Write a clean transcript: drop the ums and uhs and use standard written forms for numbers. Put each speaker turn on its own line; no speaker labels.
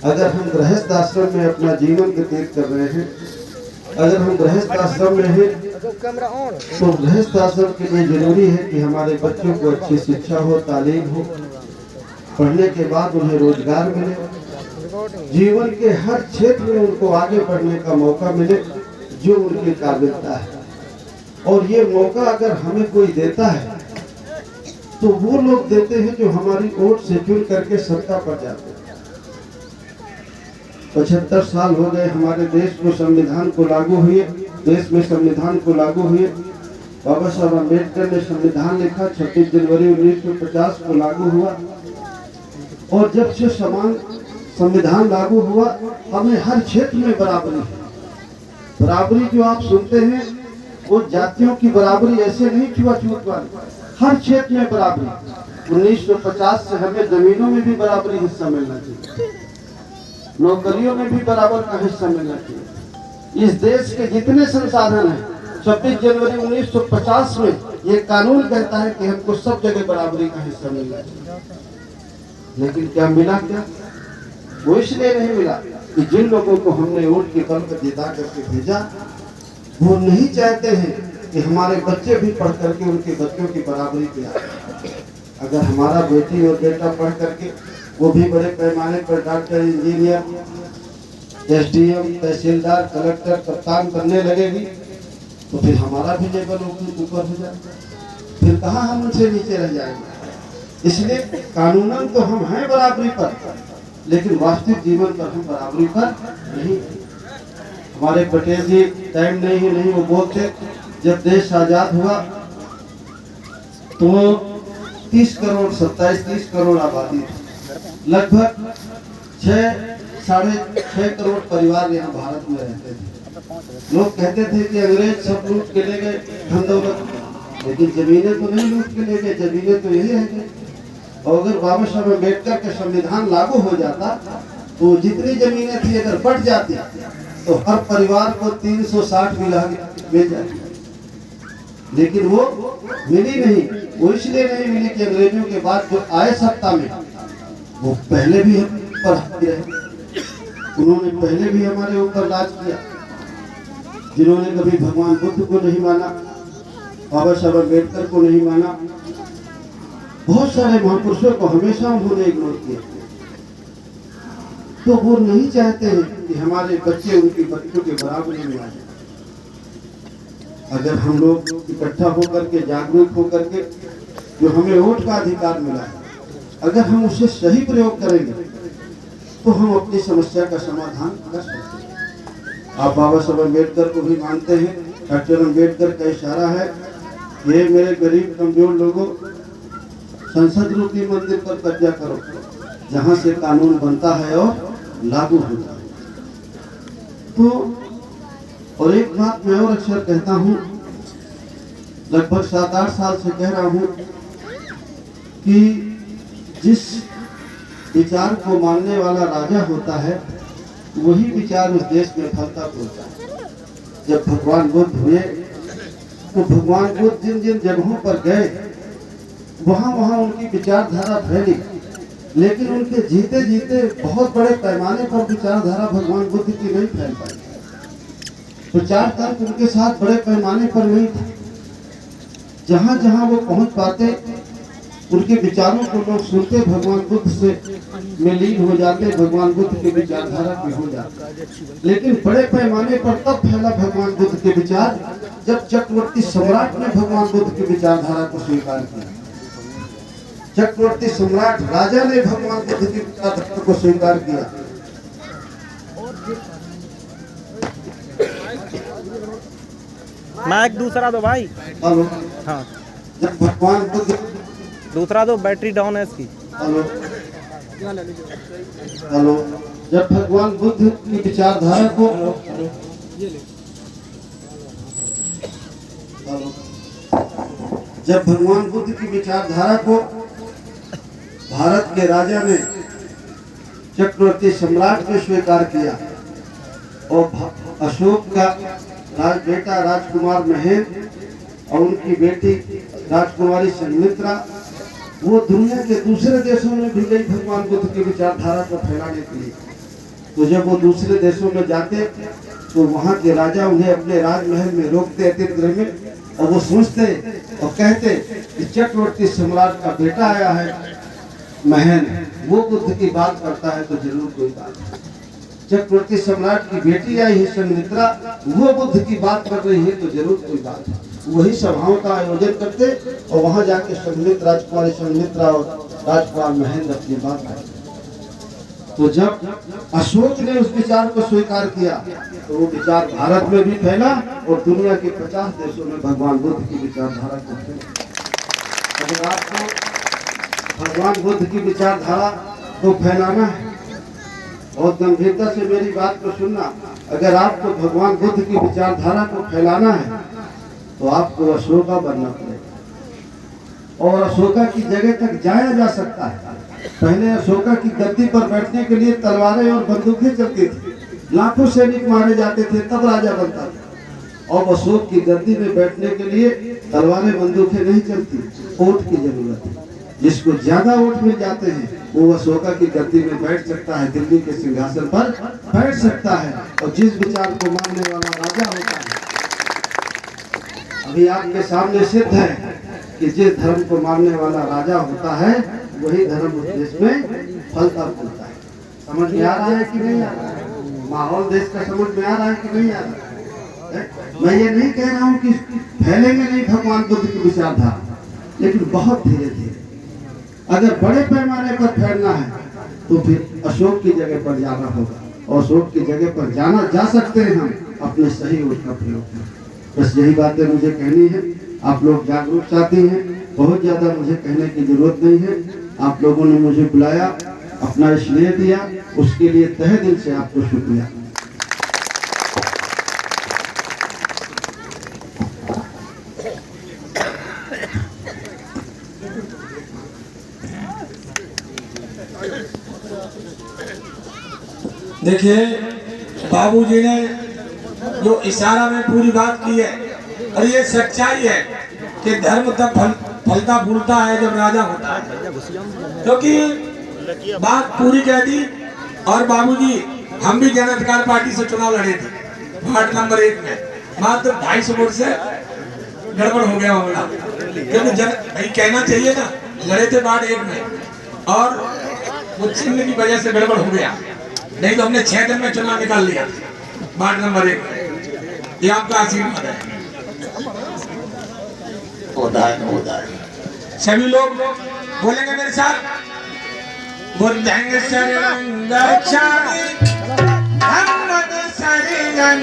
अगर हम गृहस्थ आश्रम में अपना जीवन व्यतीत कर रहे हैं, अगर हम गृहस्थ आश्रम में हैं, तो गृहस्थ आश्रम के लिए जरूरी है कि हमारे बच्चों को अच्छी शिक्षा हो, तालीम हो, पढ़ने के बाद उन्हें रोजगार मिले, जीवन के हर क्षेत्र में उनको आगे बढ़ने का मौका मिले जो उनकी काबिलियत है। और ये मौका अगर हमें कोई देता है तो वो लोग देते हैं जो हमारी वोट से चुन करके सत्ता पर जाते हैं। 75 साल हो गए हमारे देश को संविधान को लागू हुए, देश में संविधान को लागू हुए। बाबा साहब अम्बेडकर ने संविधान लिखा, 26 जनवरी 1950 को लागू हुआ। और जब से समान संविधान लागू हुआ, हमें हर क्षेत्र में बराबरी है। बराबरी जो आप सुनते हैं वो जातियों की बराबरी ऐसे नहीं छुआछूत वाली, हर क्षेत्र में बराबरी। 1950 से हमें जमीनों में भी बराबरी हिस्सा मिलना चाहिए, नौकरियों में भी बराबर का हिस्सा मिलना चाहिए। इस देश के जितने संसाधन हैं, 26 जनवरी 1950 में ये कानून कहता है कि हमको सब जगह बराबरी का हिस्सा मिलना चाहिए। लेकिन क्या मिला? क्या वो इसलिए नहीं मिला कि जिन लोगों को हमने वोट के बल पर जिता करके भेजा, वो नहीं चाहते हैं कि हमारे बच्चे भी पढ़ करके उनके बच्चों की बराबरी किया। अगर हमारा बेटी और बेटा पढ़ करके वो भी बड़े पैमाने पर डॉक्टर, इंजीनियर, एसडीएम, तहसीलदार, कलेक्टर, कप्तान बनने लगेगी, तो फिर हमारा भी लेवल ऊपर हो जाएगा, फिर कहाँ हम उनसे नीचे रह जाएंगे। इसलिए कानूनन तो हम हैं बराबरी पर, लेकिन वास्तविक जीवन पर हम बराबरी पर नहीं। हमारे पटेल जी टाइम नहीं वो बोलते, जब देश आजाद हुआ तो 30 करोड़ आबादी थी, लगभग 6-6.5 करोड़ परिवार यहाँ भारत में रहते थे। लोग कहते थे कि अंग्रेज सब लूट के ले गए धन दौलत, लेकिन जमीनें तो नहीं लूट के ले गए, जमीनें तो यही है। और अगर बाबा साहब अम्बेडकर का संविधान लागू हो जाता तो जितनी जमीनें थी अगर बढ़ जाती तो हर परिवार को 360 मिल जाती, लेकिन वो मिली नहीं। वो इसलिए नहीं मिली कि अंग्रेजों के बाद जो आए सत्ता में वो पहले भी हम पर रहे, उन्होंने पहले भी हमारे ऊपर राज किया। जिन्होंने कभी भगवान बुद्ध को नहीं माना, बाबा साहब अम्बेडकर को नहीं माना, बहुत सारे महापुरुषों को हमेशा उन्होंने इग्नोर किया। तो वो नहीं चाहते हैं कि हमारे बच्चे उनकी बच्चों के बराबरी में आ जाए। अगर हम लोग इकट्ठा होकर के, जागरूक होकर के, जो हमें वोट का अधिकार मिला है, अगर हम उसे सही प्रयोग करेंगे तो हम अपनी समस्या का समाधान कर सकते हैं। आप बाबा साहब अम्बेडकर को भी मानते हैं। डॉक्टर अम्बेडकर का इशारा है, ये मेरे गरीब कमजोर लोगों, संसद रूपी मंदिर पर कब्जा करो, जहां से कानून बनता है और लागू होता है। तो और एक बात मैं और अक्सर कहता हूं, लगभग 7-8 साल से कह रहा हूं कि जिस विचार को मानने वाला राजा होता है वही विचार उस देश में फलता फूलता है। जब भगवान बुद्ध हुए तो भगवान बुद्ध जिन जिन जगहों पर गए वहाँ उनकी विचारधारा फैली, लेकिन उनके जीते जीते बहुत बड़े पैमाने पर विचारधारा भगवान बुद्ध की नहीं फैल पाई। प्रचार तंत्र उनके साथ बड़े पैमाने पर नहीं था। जहाँ जहाँ वो पहुँच पाते उनके विचारों को लोग सुनते, भगवान बुद्ध से में लीन हो जाते, भगवान बुद्ध की विचारधारा में हो जाते। लेकिन बड़े पैमाने पर तब फैला भगवान बुद्ध के विचार जब चक्रवर्ती सम्राट ने भगवान बुद्ध की विचारधारा को स्वीकार किया। चक्रवर्ती सम्राट राजा ने भगवान बुद्ध की विचारधारा को स्वीकार किया।
माइक दूसरा दो भाई।
हेलो।
हाँ,
जब भगवान बुद्ध
दूसरा दो, बैटरी डाउन है इसकी।
Hello hello. जब भगवान बुद्ध की विचारधारा को जब भगवान बुद्ध की विचारधारा को भारत के राजा ने, चक्रवर्ती सम्राट ने स्वीकार किया और अशोक का बेटा राजकुमार महेंद्र और उनकी बेटी राजकुमारी संघमित्रा वो दुनिया के दूसरे देशों में भी गई भगवान बुद्ध की विचारधारा को फैलाने के लिए। तो जब वो दूसरे देशों में जाते तो वहाँ के राजा उन्हें अपने राजमहल में रोकते अतिथि में, और वो सोचते और कहते कि चक्रवर्ती सम्राट का बेटा आया है महल, वो बुद्ध की बात करता है तो जरूर कोई बात है। चक्रवर्ती सम्राट की बेटी आई है संघमित्रा, वो बुद्ध की बात कर रही है तो जरूर कोई बात है। वही सभाओं का आयोजन करते और वहां जाके संघमित्रा, राजकुमारी संघमित्रा और राजकुमार महेंद्र अपनी बात करते। तो जब अशोक ने उस विचार को स्वीकार किया तो वो विचार भारत में भी फैला और दुनिया के 50 देशों में भगवान बुद्ध की विचारधारा को फैला। अगर आपको भगवान बुद्ध की विचारधारा को फैलाना है, बहुत गंभीरता से मेरी बात को सुनना, अगर आपको भगवान बुद्ध की विचारधारा को फैलाना है तो आपको अशोका बनना पड़ेगा और अशोका की जगह तक जाया जा सकता है। पहले अशोका की गद्दी पर बैठने के लिए तलवारें और बंदूकें चलती थी, लाखों सैनिक मारे जाते थे तब राजा बनता था। और अशोक की गद्दी में बैठने के लिए तलवारें बंदूकें नहीं चलती, ऊंट की जरूरत है। जिसको ज्यादा वोट मिल जाते हैं वो अशोका की गद्दी में बैठ सकता है, दिल्ली के सिंहासन पर बैठ सकता है और जिस विचार को मानने वाला राजा होता है। अभी आपके सामने सिद्ध है कि जिस धर्म को मानने वाला राजा होता है वही धर्म उस देश में फलता फूलता है। समझ में आ रहा है कि नहीं आ रहा है? माहौल देश का समझ में आ रहा है कि नहीं आ रहा है? मैं ये नहीं कह रहा हूँ कि फैलेंगे नहीं भगवान बुद्ध की विचारधारा, लेकिन बहुत धीरे धीरे। अगर बड़े पैमाने पर फैलना है तो फिर अशोक की जगह पर जाना होगा और अशोक की जगह पर जाना जा सकते हैं हम अपने सही वोट का प्रयोग करें। बस यही बातें मुझे कहनी है। आप लोग जागरूक साथी हैं, बहुत ज्यादा मुझे कहने की जरूरत नहीं है। आप लोगों ने मुझे बुलाया, अपना स्नेह दिया, उसके लिए तहे दिल से आपको शुक्रिया।
देखिए बाबूजी ने जो इशारा में पूरी बात की है और ये सच्चाई है कि धर्म तब फलता फूलता है जब राजा होता है, क्योंकि बात पूरी कह दी। और बाबूजी हम भी जन अधिकार पार्टी से चुनाव लड़े थे वार्ड नंबर 1 में, मात्र 250 वोट से गड़बड़ हो गया मामला, क्योंकि भाई कहना चाहिए ना, लड़े थे वार्ड 1 में और वो चिन्ह की वजह से गड़बड़ हो गया, नहीं तो हमने 6 दिन में चुनाव निकाल लिया वार्ड नंबर 1 में। ये आपका आशीर्वाद है। सभी लोग बोलेंगे मेरे साथ, बुद्धंग शरणं गच्छामि, धम्मं शरणं